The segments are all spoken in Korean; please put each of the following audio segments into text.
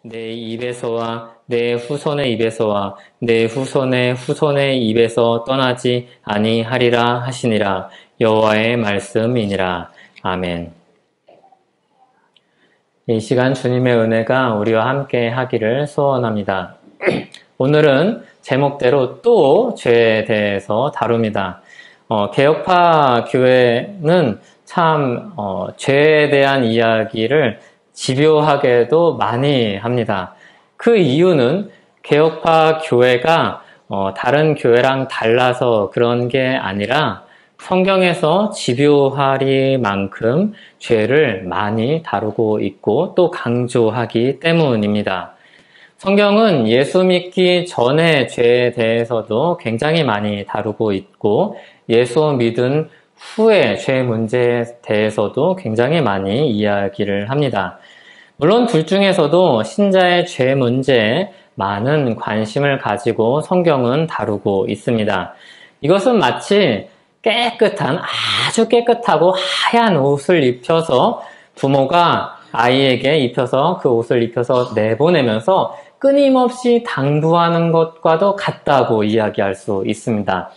내 입에서와 내 후손의 입에서와 내 후손의 후손의 입에서 떠나지 아니하리라 하시니라. 여호와의 말씀이니라. 아멘. 이 시간 주님의 은혜가 우리와 함께 하기를 소원합니다. 오늘은 제목대로 또 죄에 대해서 다룹니다. 개혁파 교회는 참 죄에 대한 이야기를 집요하게도 많이 합니다. 그 이유는 개혁파 교회가 다른 교회랑 달라서 그런 게 아니라 성경에서 집요하리만큼 죄를 많이 다루고 있고 또 강조하기 때문입니다. 성경은 예수 믿기 전의 죄에 대해서도 굉장히 많이 다루고 있고 예수 믿은 후의 죄 문제에 대해서도 굉장히 많이 이야기를 합니다. 물론 둘 중에서도 신자의 죄 문제에 많은 관심을 가지고 성경은 다루고 있습니다. 이것은 마치 깨끗한, 아주 깨끗하고 하얀 옷을 입혀서 부모가 아이에게 입혀서 그 옷을 입혀서 내보내면서 끊임없이 당부하는 것과도 같다고 이야기할 수 있습니다.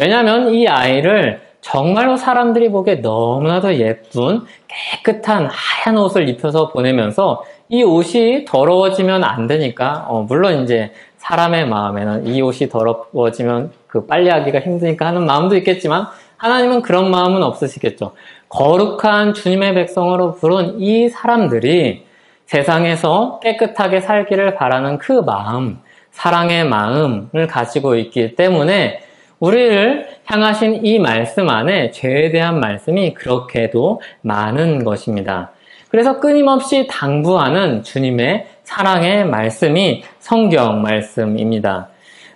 왜냐하면 이 아이를 정말로 사람들이 보기에 너무나도 예쁜 깨끗한 하얀 옷을 입혀서 보내면서 이 옷이 더러워지면 안 되니까 물론 이제 사람의 마음에는 이 옷이 더러워지면 그 빨래하기가 힘드니까 하는 마음도 있겠지만 하나님은 그런 마음은 없으시겠죠. 거룩한 주님의 백성으로 부른 이 사람들이 세상에서 깨끗하게 살기를 바라는 그 마음, 사랑의 마음을 가지고 있기 때문에 우리를 향하신 이 말씀 안에 죄에 대한 말씀이 그렇게도 많은 것입니다. 그래서 끊임없이 당부하는 주님의 사랑의 말씀이 성경 말씀입니다.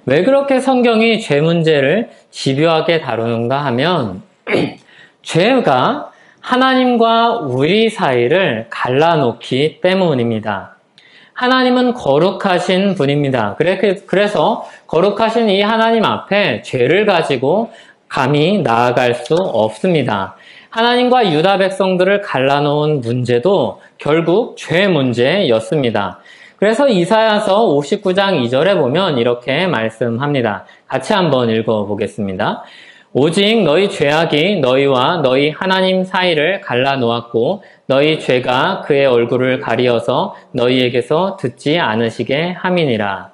왜 그렇게 성경이 죄 문제를 집요하게 다루는가 하면 죄가 하나님과 우리 사이를 갈라놓기 때문입니다. 하나님은 거룩하신 분입니다. 그래서 거룩하신 이 하나님 앞에 죄를 가지고 감히 나아갈 수 없습니다. 하나님과 유다 백성들을 갈라놓은 문제도 결국 죄 문제였습니다. 그래서 이사야서 59장 2절에 보면 이렇게 말씀합니다. 같이 한번 읽어보겠습니다. 오직 너희 죄악이 너희와 너희 하나님 사이를 갈라놓았고 너희 죄가 그의 얼굴을 가리어서 너희에게서 듣지 않으시게 함이니라.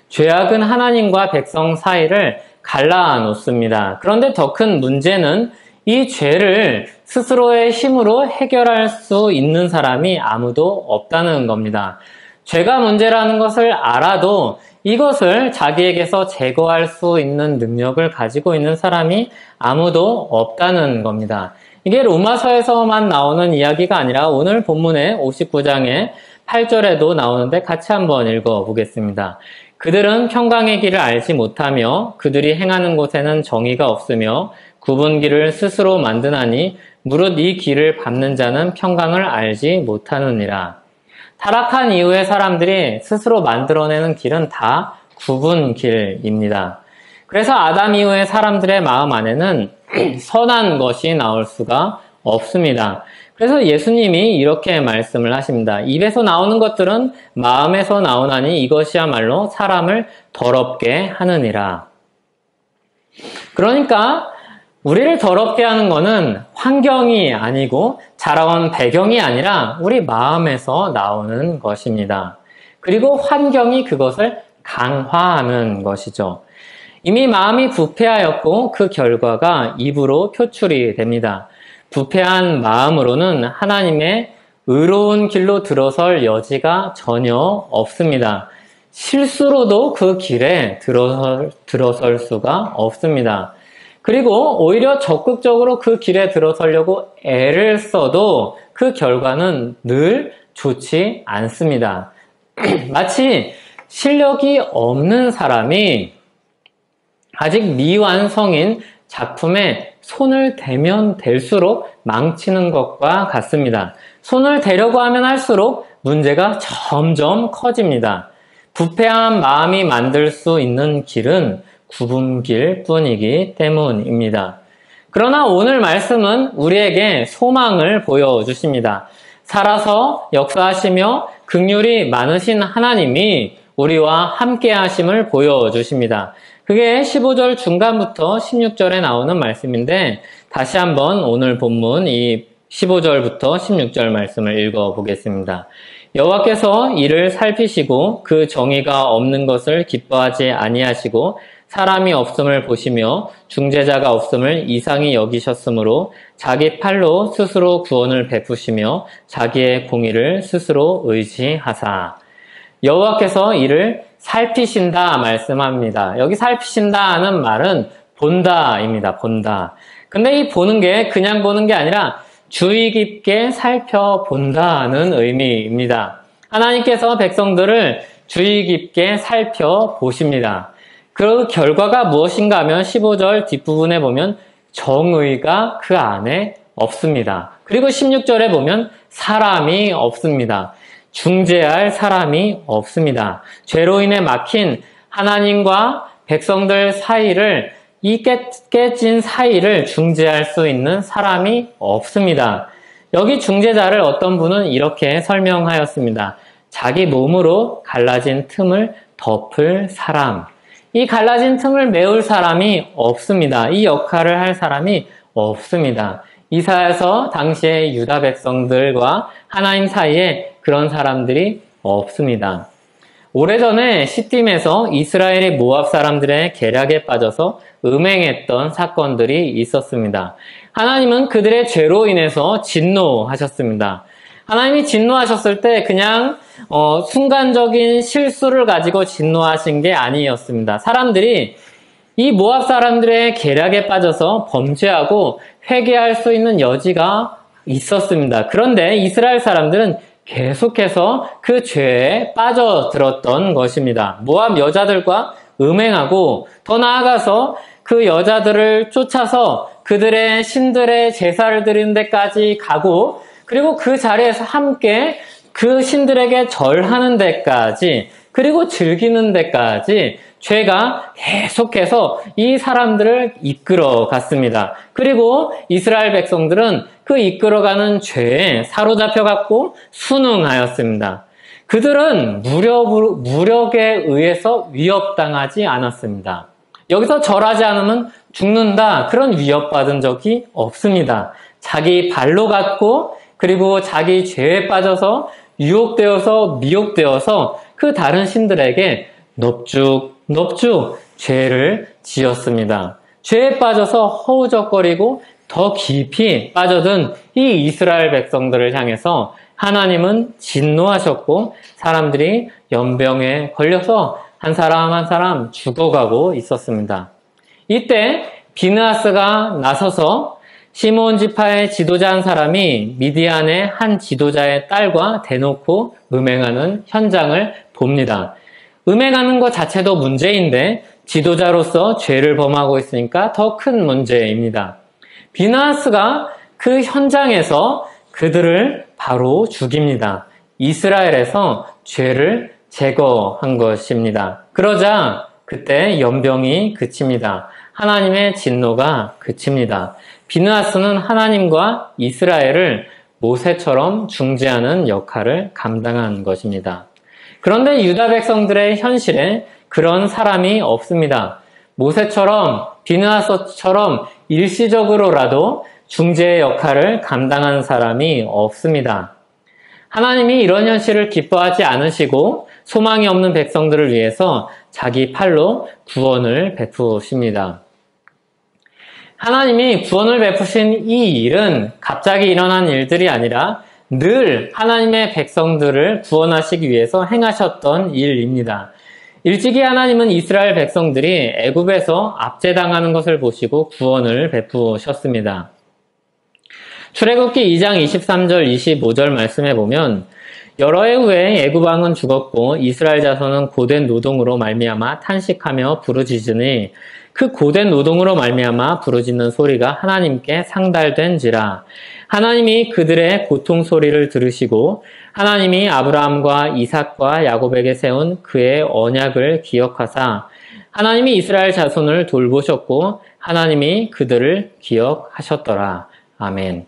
죄악은 하나님과 백성 사이를 갈라놓습니다. 그런데 더 큰 문제는 이 죄를 스스로의 힘으로 해결할 수 있는 사람이 아무도 없다는 겁니다. 죄가 문제라는 것을 알아도 이것을 자기에게서 제거할 수 있는 능력을 가지고 있는 사람이 아무도 없다는 겁니다. 이게 로마서에서만 나오는 이야기가 아니라 오늘 본문의 59장의 8절에도 나오는데 같이 한번 읽어보겠습니다. 그들은 평강의 길을 알지 못하며 그들이 행하는 곳에는 정의가 없으며 굽은 길을 스스로 만드나니 무릇 이 길을 밟는 자는 평강을 알지 못하느니라. 타락한 이후의 사람들이 스스로 만들어내는 길은 다 굽은 길입니다. 그래서 아담 이후의 사람들의 마음 안에는 선한 것이 나올 수가 없습니다. 그래서 예수님이 이렇게 말씀을 하십니다. 입에서 나오는 것들은 마음에서 나오나니 이것이야말로 사람을 더럽게 하느니라. 그러니까 우리를 더럽게 하는 것은 환경이 아니고 자라온 배경이 아니라 우리 마음에서 나오는 것입니다. 그리고 환경이 그것을 강화하는 것이죠. 이미 마음이 부패하였고 그 결과가 입으로 표출이 됩니다. 부패한 마음으로는 하나님의 의로운 길로 들어설 여지가 전혀 없습니다. 실수로도 그 길에 들어설 수가 없습니다. 그리고 오히려 적극적으로 그 길에 들어서려고 애를 써도 그 결과는 늘 좋지 않습니다. 마치 실력이 없는 사람이 아직 미완성인 작품에 손을 대면 댈수록 망치는 것과 같습니다. 손을 대려고 하면 할수록 문제가 점점 커집니다. 부패한 마음이 만들 수 있는 길은 굽은 길 뿐이기 때문입니다. 그러나 오늘 말씀은 우리에게 소망을 보여주십니다. 살아서 역사하시며 그 긍휼이 많으신 하나님이 우리와 함께 하심을 보여주십니다. 그게 15절 중간부터 16절에 나오는 말씀인데 다시 한번 오늘 본문 이 15절부터 16절 말씀을 읽어보겠습니다. 여호와께서 이를 살피시고 그 정의가 없는 것을 기뻐하지 아니하시고 사람이 없음을 보시며 중재자가 없음을 이상히 여기셨으므로 자기 팔로 스스로 구원을 베푸시며 자기의 공의를 스스로 의지하사. 여호와께서 이를 살피신다 말씀합니다. 여기 살피신다는 말은 본다입니다. 본다. 근데 이 보는 게 그냥 보는 게 아니라 주의 깊게 살펴본다는 의미입니다. 하나님께서 백성들을 주의 깊게 살펴보십니다. 그 결과가 무엇인가 하면 15절 뒷부분에 보면 정의가 그 안에 없습니다. 그리고 16절에 보면 사람이 없습니다. 중재할 사람이 없습니다. 죄로 인해 막힌 하나님과 백성들 사이를 이 깨진 사이를 중재할 수 있는 사람이 없습니다. 여기 중재자를 어떤 분은 이렇게 설명하였습니다. 자기 몸으로 갈라진 틈을 덮을 사람. 이 갈라진 틈을 메울 사람이 없습니다. 이 역할을 할 사람이 없습니다. 이사야서 당시의 유다 백성들과 하나님 사이에 그런 사람들이 없습니다. 오래전에 시딤에서 이스라엘이 모압 사람들의 계략에 빠져서 음행했던 사건들이 있었습니다. 하나님은 그들의 죄로 인해서 진노하셨습니다. 하나님이 진노하셨을 때 그냥 순간적인 실수를 가지고 진노하신 게 아니었습니다. 사람들이 이 모압 사람들의 계략에 빠져서 범죄하고 회개할 수 있는 여지가 있었습니다. 그런데 이스라엘 사람들은 계속해서 그 죄에 빠져들었던 것입니다. 모압 여자들과 음행하고 더 나아가서 그 여자들을 쫓아서 그들의 신들의 제사를 드리는 데까지 가고 그리고 그 자리에서 함께 그 신들에게 절하는 데까지 그리고 즐기는 데까지 죄가 계속해서 이 사람들을 이끌어 갔습니다. 그리고 이스라엘 백성들은 그 이끌어가는 죄에 사로잡혀갔고 순응하였습니다. 그들은 무력에 의해서 위협당하지 않았습니다. 여기서 절하지 않으면 죽는다 그런 위협받은 적이 없습니다. 자기 발로 갔고 그리고 자기 죄에 빠져서 유혹되어서 미혹되어서 그 다른 신들에게 넙죽 죄를 지었습니다. 죄에 빠져서 허우적거리고 더 깊이 빠져든 이 이스라엘 백성들을 향해서 하나님은 진노하셨고 사람들이 연병에 걸려서 한 사람 한 사람 죽어가고 있었습니다. 이때 비느하스가 나서서 시므온 지파의 지도자 한 사람이 미디안의 한 지도자의 딸과 대놓고 음행하는 현장을 봅니다. 음행하는 것 자체도 문제인데 지도자로서 죄를 범하고 있으니까 더 큰 문제입니다. 비느하스가 그 현장에서 그들을 바로 죽입니다. 이스라엘에서 죄를 제거한 것입니다. 그러자 그때 연병이 그칩니다. 하나님의 진노가 그칩니다. 비느하스는 하나님과 이스라엘을 모세처럼 중재하는 역할을 감당한 것입니다. 그런데 유다 백성들의 현실에 그런 사람이 없습니다. 모세처럼 비느하스처럼 일시적으로라도 중재의 역할을 감당하는 사람이 없습니다. 하나님이 이런 현실을 기뻐하지 않으시고 소망이 없는 백성들을 위해서 자기 팔로 구원을 베푸십니다. 하나님이 구원을 베푸신 이 일은 갑자기 일어난 일들이 아니라 늘 하나님의 백성들을 구원하시기 위해서 행하셨던 일입니다. 일찍이 하나님은 이스라엘 백성들이 애굽에서 압제당하는 것을 보시고 구원을 베푸셨습니다. 출애굽기 2장 23절 25절 말씀에 보면 여러 해 후에 애굽 왕은 죽었고 이스라엘 자손은 고된 노동으로 말미암아 탄식하며 부르짖으니 그 고된 노동으로 말미암아 부르짖는 소리가 하나님께 상달된지라. 하나님이 그들의 고통 소리를 들으시고 하나님이 아브라함과 이삭과 야곱에게 세운 그의 언약을 기억하사 하나님이 이스라엘 자손을 돌보셨고 하나님이 그들을 기억하셨더라. 아멘.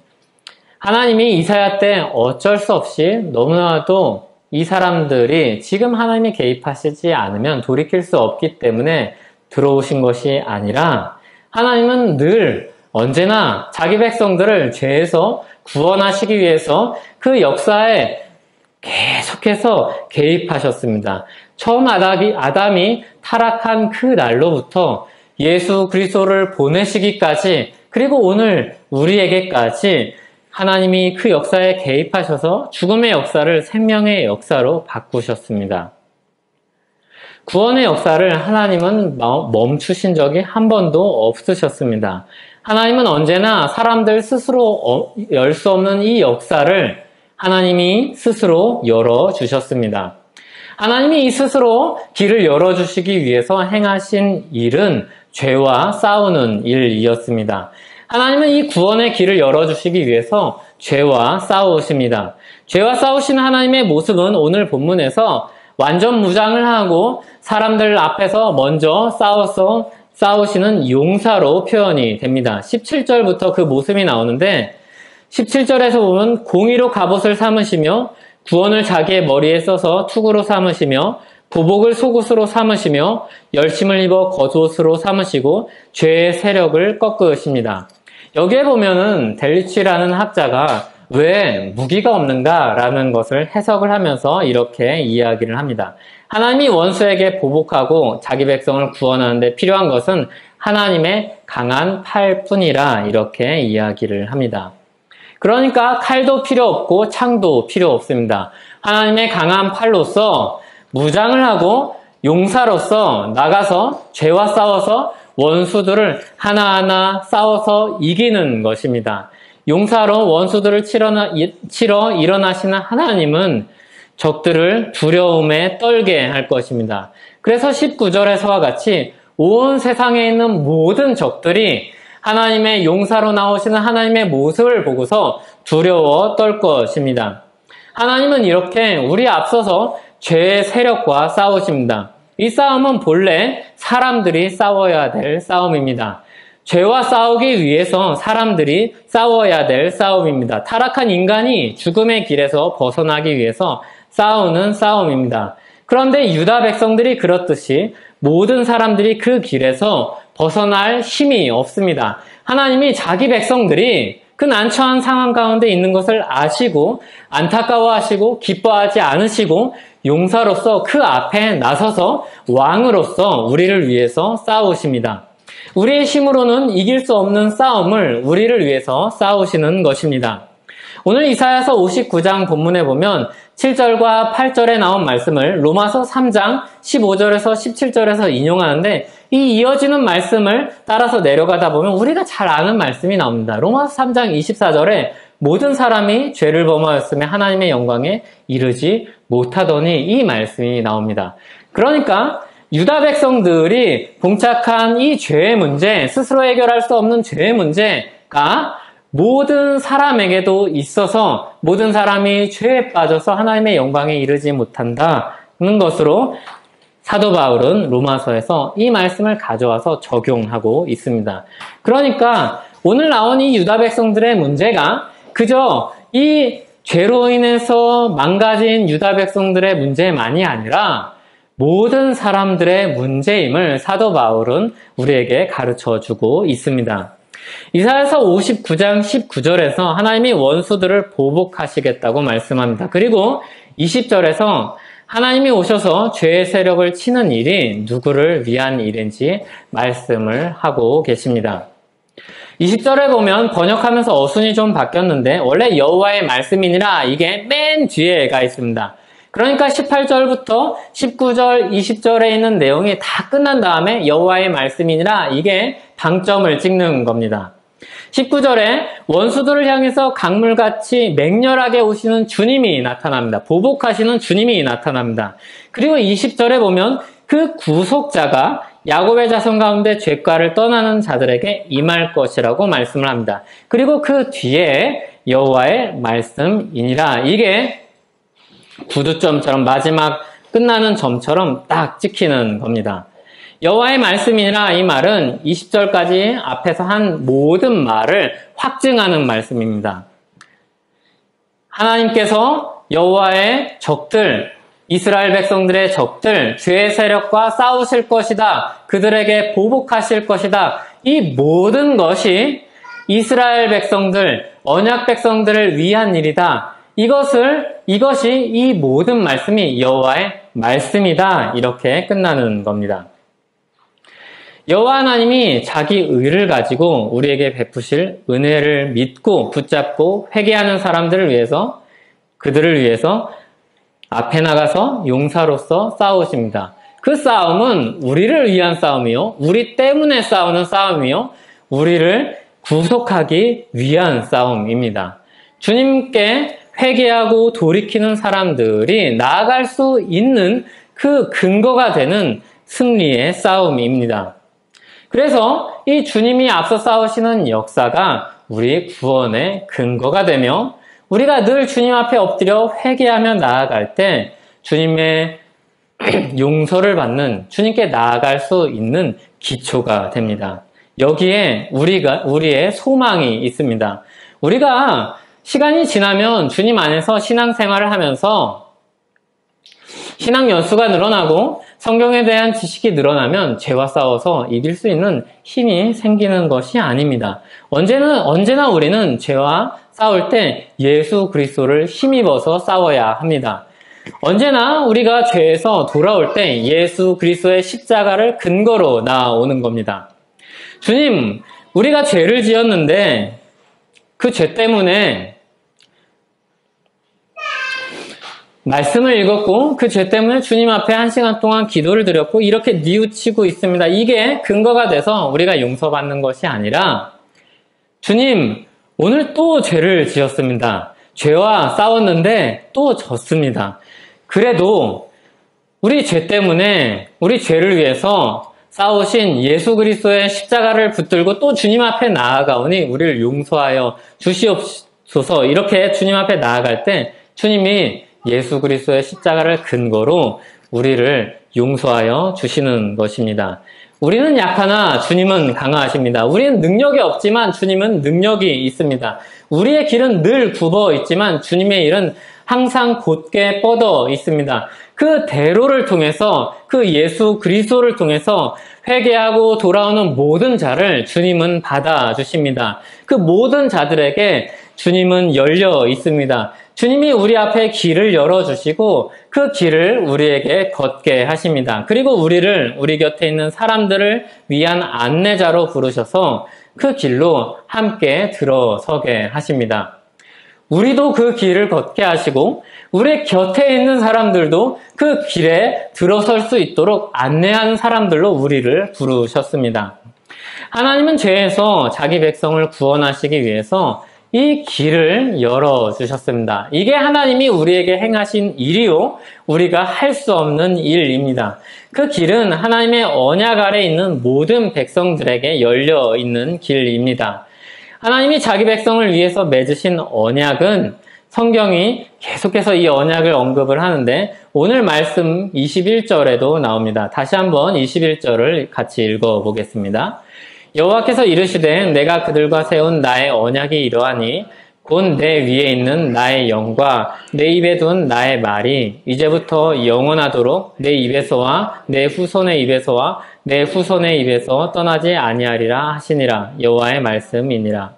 하나님이 이사야 때 어쩔 수 없이 너무나도 이 사람들이 지금 하나님이 개입하시지 않으면 돌이킬 수 없기 때문에 들어오신 것이 아니라 하나님은 늘 언제나 자기 백성들을 죄에서 구원하시기 위해서 그 역사에 계속해서 개입하셨습니다. 처음 아담이 타락한 그 날로부터 예수 그리스도를 보내시기까지, 그리고 오늘 우리에게까지 하나님이 그 역사에 개입하셔서 죽음의 역사를 생명의 역사로 바꾸셨습니다. 구원의 역사를 하나님은 멈추신 적이 한 번도 없으셨습니다. 하나님은 언제나 사람들 스스로 열 수 없는 이 역사를 하나님이 스스로 열어주셨습니다. 하나님이 이 스스로 길을 열어주시기 위해서 행하신 일은 죄와 싸우는 일이었습니다. 하나님은 이 구원의 길을 열어주시기 위해서 죄와 싸우십니다. 죄와 싸우시는 하나님의 모습은 오늘 본문에서 완전 무장을 하고 사람들 앞에서 먼저 싸우시는 용사로 표현이 됩니다. 17절부터 그 모습이 나오는데 17절에서 보면 공의로 갑옷을 삼으시며 구원을 자기의 머리에 써서 투구로 삼으시며 보복을 속옷으로 삼으시며 열심을 입어 겉옷으로 삼으시고 죄의 세력을 꺾으십니다. 여기에 보면은 델리치라는 학자가 왜 무기가 없는가라는 것을 해석을 하면서 이렇게 이야기를 합니다. 하나님이 원수에게 보복하고 자기 백성을 구원하는 데 필요한 것은 하나님의 강한 팔뿐이라 이렇게 이야기를 합니다. 그러니까 칼도 필요 없고 창도 필요 없습니다. 하나님의 강한 팔로서 무장을 하고 용사로서 나가서 죄와 싸워서 원수들을 하나하나 싸워서 이기는 것입니다. 용사로 원수들을 치러 일어나시는 하나님은 적들을 두려움에 떨게 할 것입니다. 그래서 19절에서와 같이 온 세상에 있는 모든 적들이 하나님의 용사로 나오시는 하나님의 모습을 보고서 두려워 떨 것입니다. 하나님은 이렇게 우리 앞서서 죄의 세력과 싸우십니다. 이 싸움은 본래 사람들이 싸워야 될 싸움입니다. 죄와 싸우기 위해서 사람들이 싸워야 될 싸움입니다. 타락한 인간이 죽음의 길에서 벗어나기 위해서 싸우는 싸움입니다. 그런데 유다 백성들이 그렇듯이 모든 사람들이 그 길에서 벗어날 힘이 없습니다. 하나님이 자기 백성들이 그 난처한 상황 가운데 있는 것을 아시고 안타까워하시고 기뻐하지 않으시고 용사로서 그 앞에 나서서 왕으로서 우리를 위해서 싸우십니다. 우리의 힘으로는 이길 수 없는 싸움을 우리를 위해서 싸우시는 것입니다. 오늘 이사야서 59장 본문에 보면 7절과 8절에 나온 말씀을 로마서 3장 15절에서 17절에서 인용하는데 이 이어지는 말씀을 따라서 내려가다 보면 우리가 잘 아는 말씀이 나옵니다. 로마서 3장 24절에 모든 사람이 죄를 범하였으며 하나님의 영광에 이르지 못하더니 이 말씀이 나옵니다. 그러니까 유다 백성들이 봉착한 이 죄의 문제, 스스로 해결할 수 없는 죄의 문제가 모든 사람에게도 있어서 모든 사람이 죄에 빠져서 하나님의 영광에 이르지 못한다는 것으로 사도 바울은 로마서에서 이 말씀을 가져와서 적용하고 있습니다. 그러니까 오늘 나온 이 유다 백성들의 문제가 그저 이 죄로 인해서 망가진 유다 백성들의 문제만이 아니라 모든 사람들의 문제임을 사도 바울은 우리에게 가르쳐주고 있습니다. 이사야서 59장 19절에서 하나님이 원수들을 보복하시겠다고 말씀합니다. 그리고 20절에서 하나님이 오셔서 죄의 세력을 치는 일이 누구를 위한 일인지 말씀을 하고 계십니다. 20절에 보면 번역하면서 어순이 좀 바뀌었는데 원래 여호와의 말씀이니라 이게 맨 뒤에가 있습니다. 그러니까 18절부터 19절, 20절에 있는 내용이 다 끝난 다음에 여호와의 말씀이니라 이게 방점을 찍는 겁니다. 19절에 원수들을 향해서 강물같이 맹렬하게 오시는 주님이 나타납니다. 보복하시는 주님이 나타납니다. 그리고 20절에 보면 그 구속자가 야곱의 자손 가운데 죄가를 떠나는 자들에게 임할 것이라고 말씀을 합니다. 그리고 그 뒤에 여호와의 말씀이니라 이게 구두점처럼 마지막 끝나는 점처럼 딱 찍히는 겁니다. 여호와의 말씀이니라 이 말은 20절까지 앞에서 한 모든 말을 확증하는 말씀입니다. 하나님께서 여호와의 적들, 이스라엘 백성들의 적들, 죄의 세력과 싸우실 것이다. 그들에게 보복하실 것이다. 이 모든 것이 이스라엘 백성들, 언약 백성들을 위한 일이다. 이것이 이 모든 말씀이 여호와의 말씀이다. 이렇게 끝나는 겁니다. 여호와 하나님이 자기 의를 가지고 우리에게 베푸실 은혜를 믿고 붙잡고 회개하는 사람들을 위해서, 그들을 위해서 앞에 나가서 용사로서 싸우십니다. 그 싸움은 우리를 위한 싸움이요, 우리 때문에 싸우는 싸움이요, 우리를 구속하기 위한 싸움입니다. 주님께 회개하고 돌이키는 사람들이 나아갈 수 있는 그 근거가 되는 승리의 싸움입니다. 그래서 이 주님이 앞서 싸우시는 역사가 우리의 구원의 근거가 되며, 우리가 늘 주님 앞에 엎드려 회개하며 나아갈 때 주님의 용서를 받는, 주님께 나아갈 수 있는 기초가 됩니다. 여기에 우리의 소망이 있습니다. 우리가 시간이 지나면 주님 안에서 신앙생활을 하면서 신앙 연수가 늘어나고 성경에 대한 지식이 늘어나면 죄와 싸워서 이길 수 있는 힘이 생기는 것이 아닙니다. 언제나 우리는 죄와 싸울 때 예수 그리스도를 힘입어서 싸워야 합니다. 언제나 우리가 죄에서 돌아올 때 예수 그리스도의 십자가를 근거로 나오는 겁니다. 주님, 우리가 죄를 지었는데 그 죄 때문에 말씀을 읽었고 그 죄 때문에 주님 앞에 1시간 동안 기도를 드렸고 이렇게 뉘우치고 있습니다. 이게 근거가 돼서 우리가 용서받는 것이 아니라, 주님, 오늘 또 죄를 지었습니다. 죄와 싸웠는데 또 졌습니다. 그래도 우리 죄 때문에, 우리 죄를 위해서 싸우신 예수 그리스도의 십자가를 붙들고 또 주님 앞에 나아가오니 우리를 용서하여 주시옵소서. 이렇게 주님 앞에 나아갈 때 주님이 예수 그리스도의 십자가를 근거로 우리를 용서하여 주시는 것입니다. 우리는 약하나 주님은 강하십니다. 우리는 능력이 없지만 주님은 능력이 있습니다. 우리의 길은 늘 굽어 있지만 주님의 일은 항상 곧게 뻗어 있습니다. 그 대로를 통해서, 그 예수 그리스도를 통해서 회개하고 돌아오는 모든 자를 주님은 받아주십니다. 그 모든 자들에게 주님은 열려 있습니다. 주님이 우리 앞에 길을 열어주시고 그 길을 우리에게 걷게 하십니다. 그리고 우리 곁에 있는 사람들을 위한 안내자로 부르셔서 그 길로 함께 들어서게 하십니다. 우리도 그 길을 걷게 하시고 우리 곁에 있는 사람들도 그 길에 들어설 수 있도록 안내하는 사람들로 우리를 부르셨습니다. 하나님은 죄에서 자기 백성을 구원하시기 위해서 이 길을 열어주셨습니다. 이게 하나님이 우리에게 행하신 일이요, 우리가 할 수 없는 일입니다. 그 길은 하나님의 언약 아래 있는 모든 백성들에게 열려 있는 길입니다. 하나님이 자기 백성을 위해서 맺으신 언약은, 성경이 계속해서 이 언약을 언급을 하는데 오늘 말씀 21절에도 나옵니다. 다시 한번 21절을 같이 읽어보겠습니다. 여호와께서 이르시되 내가 그들과 세운 나의 언약이 이러하니 곧 내 위에 있는 나의 영과 내 입에 둔 나의 말이 이제부터 영원하도록 내 입에서와 내 후손의 입에서와 내 후손의 입에서 떠나지 아니하리라 하시니라. 여호와의 말씀이니라.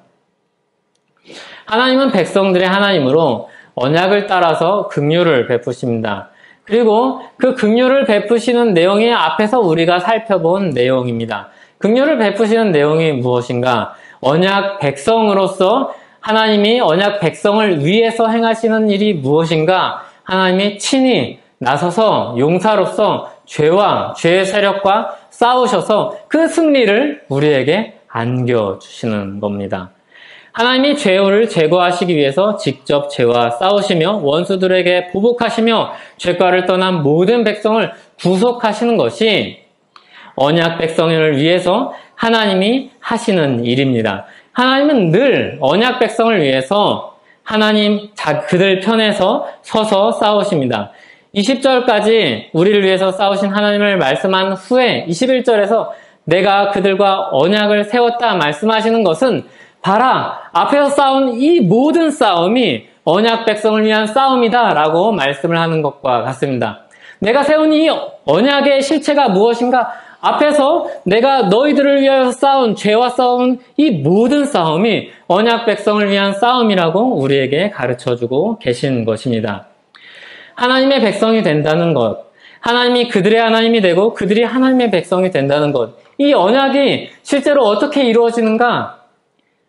하나님은 백성들의 하나님으로 언약을 따라서 긍휼을 베푸십니다. 그리고 그 긍휼을 베푸시는 내용이 앞에서 우리가 살펴본 내용입니다. 긍휼을 베푸시는 내용이 무엇인가? 언약 백성으로서 하나님이 언약 백성을 위해서 행하시는 일이 무엇인가? 하나님이 친히 나서서 용사로서 죄와 죄의 세력과 싸우셔서 그 승리를 우리에게 안겨주시는 겁니다. 하나님이 죄를 제거하시기 위해서 직접 죄와 싸우시며 원수들에게 보복하시며 죄과를 떠난 모든 백성을 구속하시는 것이 언약 백성을 위해서 하나님이 하시는 일입니다. 하나님은 늘 언약 백성을 위해서 그들 편에서 서서 싸우십니다. 20절까지 우리를 위해서 싸우신 하나님을 말씀한 후에 21절에서 내가 그들과 언약을 세웠다 말씀하시는 것은, 봐라, 앞에서 싸운 이 모든 싸움이 언약 백성을 위한 싸움이다 라고 말씀을 하는 것과 같습니다. 내가 세운 이 언약의 실체가 무엇인가? 앞에서 내가 너희들을 위하여 싸운, 죄와 싸운 이 모든 싸움이 언약 백성을 위한 싸움이라고 우리에게 가르쳐주고 계신 것입니다. 하나님의 백성이 된다는 것, 하나님이 그들의 하나님이 되고 그들이 하나님의 백성이 된다는 것, 이 언약이 실제로 어떻게 이루어지는가?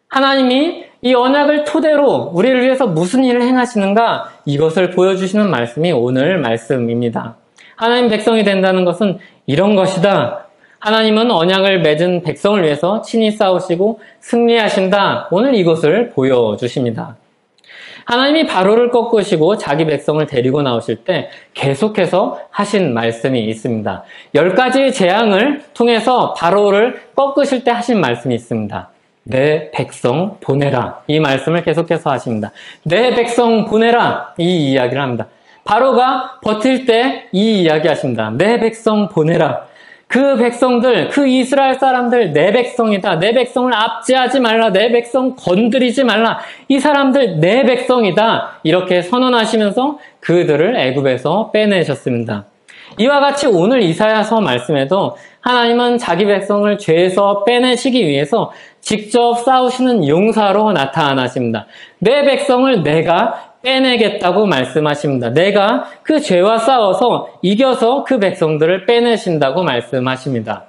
하나님이 이 언약을 토대로 우리를 위해서 무슨 일을 행하시는가? 이것을 보여주시는 말씀이 오늘 말씀입니다. 하나님 백성이 된다는 것은 이런 것이다. 하나님은 언약을 맺은 백성을 위해서 친히 싸우시고 승리하신다. 오늘 이것을 보여주십니다. 하나님이 바로를 꺾으시고 자기 백성을 데리고 나오실 때 계속해서 하신 말씀이 있습니다. 10가지의 재앙을 통해서 바로를 꺾으실 때 하신 말씀이 있습니다. 내 백성 보내라. 이 말씀을 계속해서 하십니다. 내 백성 보내라. 이 이야기를 합니다. 바로가 버틸 때 이 이야기 하십니다. 내 백성 보내라. 그 백성들, 그 이스라엘 사람들 내 백성이다. 내 백성을 압제하지 말라. 내 백성 건드리지 말라. 이 사람들 내 백성이다. 이렇게 선언하시면서 그들을 애굽에서 빼내셨습니다. 이와 같이 오늘 이사야서 말씀에도 하나님은 자기 백성을 죄에서 빼내시기 위해서 직접 싸우시는 용사로 나타나십니다. 내 백성을 내가 빼내겠다고 말씀하십니다. 내가 그 죄와 싸워서 이겨서 그 백성들을 빼내신다고 말씀하십니다.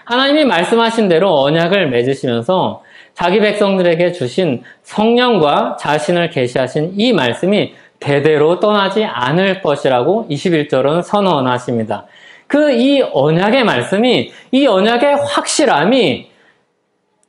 하나님이 말씀하신 대로 언약을 맺으시면서 자기 백성들에게 주신 성령과 자신을 계시하신 이 말씀이 대대로 떠나지 않을 것이라고 21절은 선언하십니다. 이 언약의 말씀이, 이 언약의 확실함이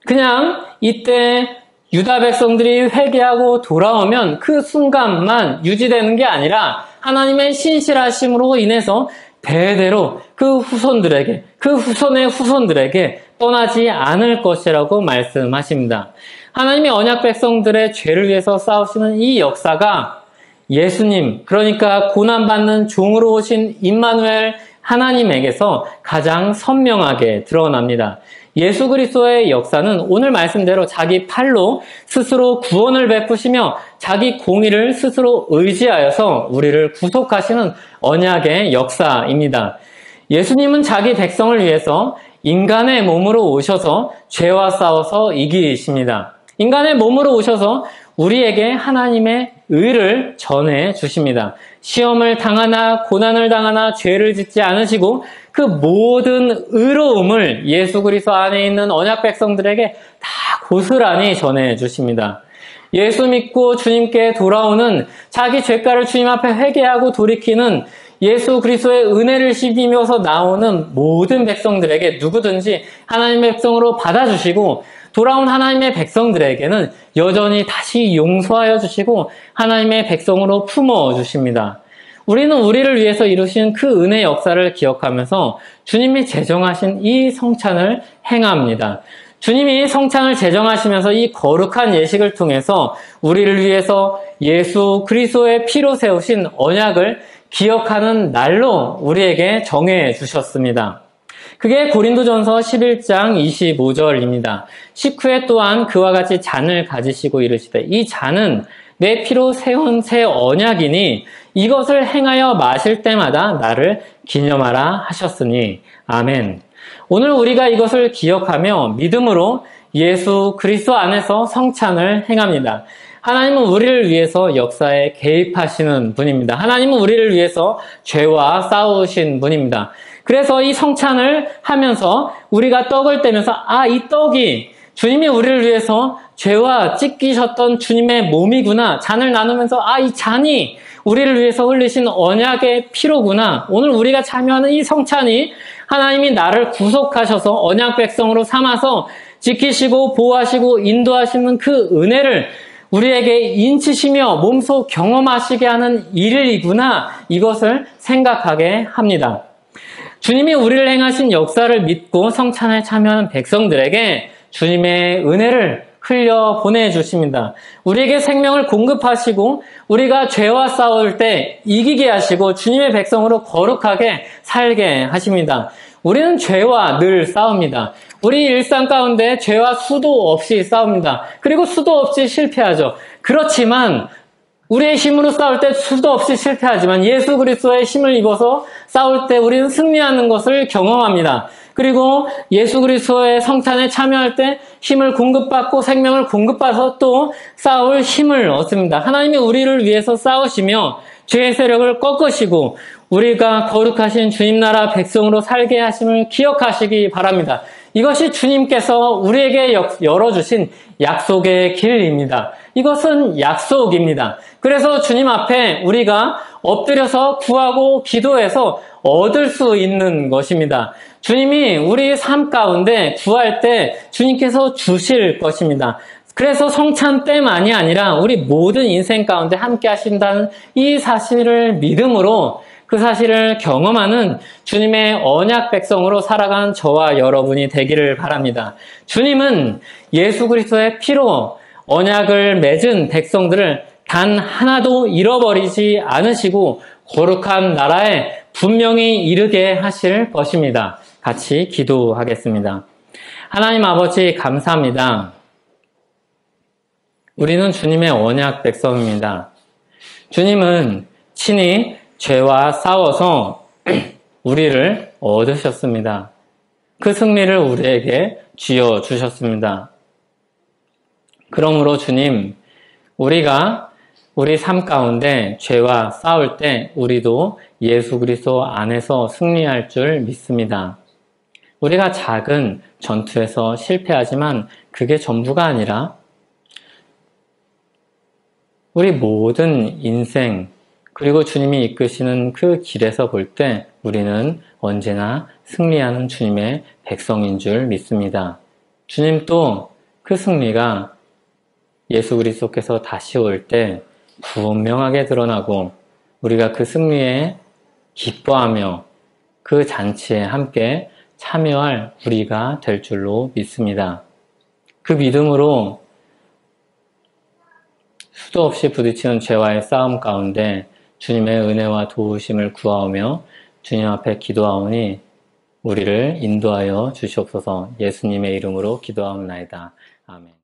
그냥 이때 유다 백성들이 회개하고 돌아오면 그 순간만 유지되는 게 아니라 하나님의 신실하심으로 인해서 대대로 그 후손들에게, 그 후손의 후손들에게 떠나지 않을 것이라고 말씀하십니다. 하나님의 언약 백성들의 죄를 위해서 싸우시는 이 역사가 예수님, 그러니까 고난받는 종으로 오신 임마누엘 하나님에게서 가장 선명하게 드러납니다. 예수 그리스도의 역사는 오늘 말씀대로 자기 팔로 스스로 구원을 베푸시며 자기 공의를 스스로 의지하여서 우리를 구속하시는 언약의 역사입니다. 예수님은 자기 백성을 위해서 인간의 몸으로 오셔서 죄와 싸워서 이기십니다. 인간의 몸으로 오셔서 우리에게 하나님의 의를 전해 주십니다. 시험을 당하나 고난을 당하나 죄를 짓지 않으시고 그 모든 의로움을 예수 그리스도 안에 있는 언약 백성들에게 다 고스란히 전해 주십니다. 예수 믿고 주님께 돌아오는, 자기 죄가를 주님 앞에 회개하고 돌이키는 예수 그리스도의 은혜를 입으면서 나오는 모든 백성들에게 누구든지 하나님의 백성으로 받아주시고 돌아온 하나님의 백성들에게는 여전히 다시 용서하여 주시고 하나님의 백성으로 품어 주십니다. 우리는 우리를 위해서 이루신 그 은혜 역사를 기억하면서 주님이 제정하신 이 성찬을 행합니다. 주님이 성찬을 제정하시면서 이 거룩한 예식을 통해서 우리를 위해서 예수 그리스도의 피로 세우신 언약을 기억하는 날로 우리에게 정해 주셨습니다. 그게 고린도전서 11장 25절입니다. 식후에 또한 그와 같이 잔을 가지시고 이르시되 이 잔은 내 피로 세운 새 언약이니 이것을 행하여 마실 때마다 나를 기념하라 하셨으니 아멘. 오늘 우리가 이것을 기억하며 믿음으로 예수 그리스도 안에서 성찬을 행합니다. 하나님은 우리를 위해서 역사에 개입하시는 분입니다. 하나님은 우리를 위해서 죄와 싸우신 분입니다. 그래서 이 성찬을 하면서 우리가 떡을 떼면서 이 떡이 주님이 우리를 위해서 죄와 찢기셨던 주님의 몸이구나. 잔을 나누면서 이 잔이 우리를 위해서 흘리신 언약의 피로구나. 오늘 우리가 참여하는 이 성찬이 하나님이 나를 구속하셔서 언약 백성으로 삼아서 지키시고 보호하시고 인도하시는 그 은혜를 우리에게 인치시며 몸소 경험하시게 하는 일이구나. 이것을 생각하게 합니다. 주님이 우리를 행하신 역사를 믿고 성찬에 참여하는 백성들에게 주님의 은혜를 흘려 보내주십니다. 우리에게 생명을 공급하시고 우리가 죄와 싸울 때 이기게 하시고 주님의 백성으로 거룩하게 살게 하십니다. 우리는 죄와 늘 싸웁니다. 우리 일상 가운데 죄와 수도 없이 싸웁니다. 그리고 수도 없이 실패하죠. 그렇지만 우리의 힘으로 싸울 때 수도 없이 실패하지만 예수 그리스도의 힘을 입어서 싸울 때 우리는 승리하는 것을 경험합니다. 그리고 예수 그리스도의 성찬에 참여할 때 힘을 공급받고 생명을 공급받아서 또 싸울 힘을 얻습니다. 하나님이 우리를 위해서 싸우시며 죄의 세력을 꺾으시고 우리가 거룩하신 주님 나라 백성으로 살게 하심을 기억하시기 바랍니다. 이것이 주님께서 우리에게 열어주신 약속의 길입니다. 이것은 약속입니다. 그래서 주님 앞에 우리가 엎드려서 구하고 기도해서 얻을 수 있는 것입니다. 주님이 우리 삶 가운데 구할 때 주님께서 주실 것입니다. 그래서 성찬 때만이 아니라 우리 모든 인생 가운데 함께 하신다는 이 사실을 믿음으로 그 사실을 경험하는 주님의 언약 백성으로 살아가는 저와 여러분이 되기를 바랍니다. 주님은 예수 그리스도의 피로 언약을 맺은 백성들을 단 하나도 잃어버리지 않으시고 거룩한 나라에 분명히 이르게 하실 것입니다. 같이 기도하겠습니다. 하나님 아버지 감사합니다. 우리는 주님의 언약 백성입니다. 주님은 친히 죄와 싸워서 우리를 얻으셨습니다. 그 승리를 우리에게 쥐어 주셨습니다. 그러므로 주님, 우리가 우리 삶 가운데 죄와 싸울 때 우리도 예수 그리스도 안에서 승리할 줄 믿습니다. 우리가 작은 전투에서 실패하지만 그게 전부가 아니라 우리 모든 인생 그리고 주님이 이끄시는 그 길에서 볼 때 우리는 언제나 승리하는 주님의 백성인 줄 믿습니다. 주님 또 그 승리가 예수 그리스도께서 다시 올 때 분명하게 드러나고 우리가 그 승리에 기뻐하며 그 잔치에 함께 참여할 우리가 될 줄로 믿습니다. 그 믿음으로 수도 없이 부딪히는 죄와의 싸움 가운데 주님의 은혜와 도우심을 구하오며 주님 앞에 기도하오니 우리를 인도하여 주시옵소서. 예수님의 이름으로 기도하옵나이다. 아멘.